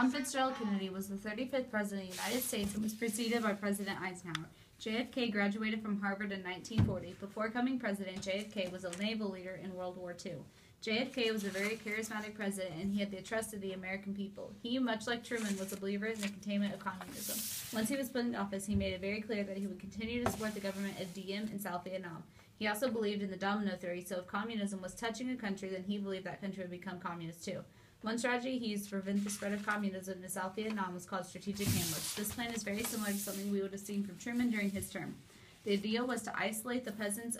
John Fitzgerald Kennedy was the 35th President of the United States and was preceded by President Eisenhower. JFK graduated from Harvard in 1940. Before becoming president, JFK was a naval leader in World War II. JFK was a very charismatic president, and he had the trust of the American people. He, much like Truman, was a believer in the containment of communism. Once he was put in office, he made it very clear that he would continue to support the government of Diem in South Vietnam. He also believed in the domino theory, so if communism was touching a country, then he believed that country would become communist too. One strategy he used to prevent the spread of communism in South Vietnam was called strategic ambush. This plan is very similar to something we would have seen from Truman during his term. The idea was to isolate the peasants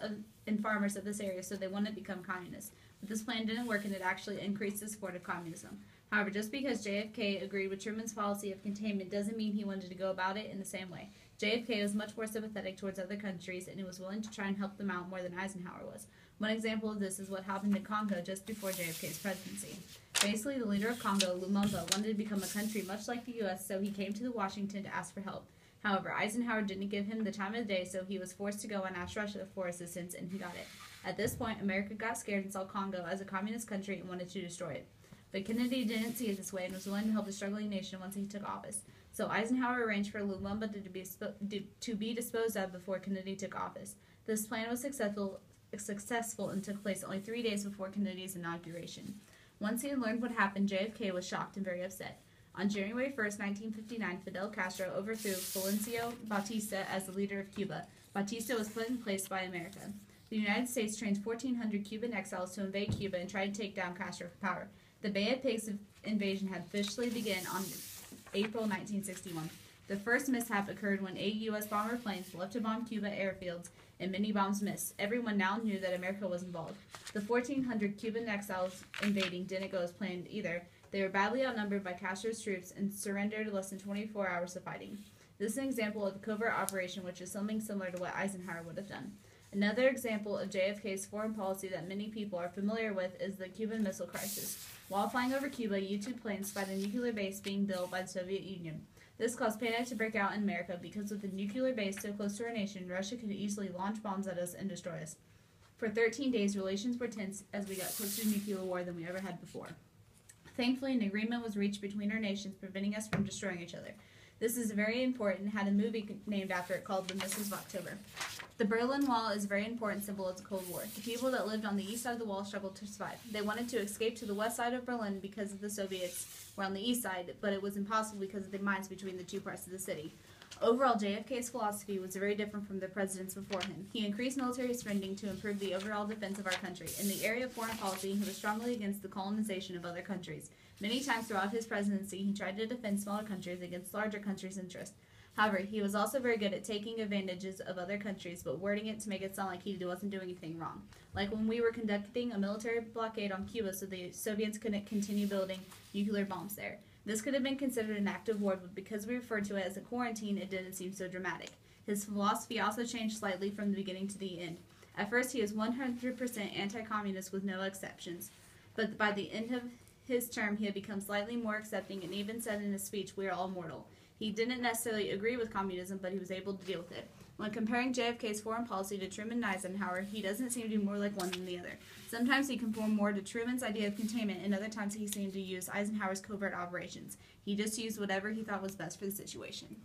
and farmers of this area so they wouldn't become communists. But this plan didn't work, and it actually increased the support of communism. However, just because JFK agreed with Truman's policy of containment doesn't mean he wanted to go about it in the same way. JFK was much more sympathetic towards other countries, and he was willing to try and help them out more than Eisenhower was. One example of this is what happened in Congo just before JFK's presidency. Basically, the leader of Congo, Lumumba, wanted to become a country much like the U.S., so he came to Washington to ask for help. However, Eisenhower didn't give him the time of the day, so he was forced to go and ask Russia for assistance, and he got it. At this point, America got scared and saw Congo as a communist country and wanted to destroy it. But Kennedy didn't see it this way and was willing to help the struggling nation once he took office. So Eisenhower arranged for Lumumba to be disposed of before Kennedy took office. This plan was successful and took place only 3 days before Kennedy's inauguration. Once he had learned what happened, JFK was shocked and very upset. On January 1, 1959, Fidel Castro overthrew Fulgencio Batista as the leader of Cuba. Batista was put in place by America. The United States trained 1,400 Cuban exiles to invade Cuba and try to take down Castro for power. The Bay of Pigs invasion had officially begun on April 1961. The first mishap occurred when 8 U.S. bomber planes left to bomb Cuba airfields, and many bombs missed. Everyone now knew that America was involved. The 1,400 Cuban exiles invading didn't go as planned either. They were badly outnumbered by Castro's troops and surrendered in less than 24 hours of fighting. This is an example of a covert operation, which is something similar to what Eisenhower would have done. Another example of JFK's foreign policy that many people are familiar with is the Cuban Missile Crisis. While flying over Cuba, U-2 planes spied a nuclear base being built by the Soviet Union. This caused panic to break out in America because with the nuclear base so close to our nation, Russia could easily launch bombs at us and destroy us. For 13 days, relations were tense as we got closer to nuclear war than we ever had before. Thankfully, an agreement was reached between our nations, preventing us from destroying each other. This is very important and had a movie named after it called The Missiles of October. The Berlin Wall is a very important symbol of the Cold War. The people that lived on the east side of the wall struggled to survive. They wanted to escape to the west side of Berlin because the Soviets were on the east side, but it was impossible because of the mines between the two parts of the city. Overall, JFK's philosophy was very different from the presidents before him. He increased military spending to improve the overall defense of our country. In the area of foreign policy, he was strongly against the colonization of other countries. Many times throughout his presidency, he tried to defend smaller countries against larger countries' interests. However, he was also very good at taking advantages of other countries, but wording it to make it sound like he wasn't doing anything wrong. Like when we were conducting a military blockade on Cuba so the Soviets couldn't continue building nuclear bombs there. This could have been considered an act of war, but because we referred to it as a quarantine, it didn't seem so dramatic. His philosophy also changed slightly from the beginning to the end. At first, he was 100% anti-communist with no exceptions, but by the end of his term, he had become slightly more accepting and even said in his speech, "We are all mortal." He didn't necessarily agree with communism, but he was able to deal with it. When comparing JFK's foreign policy to Truman and Eisenhower, he doesn't seem to be more like one than the other. Sometimes he conformed more to Truman's idea of containment, and other times he seemed to use Eisenhower's covert operations. He just used whatever he thought was best for the situation.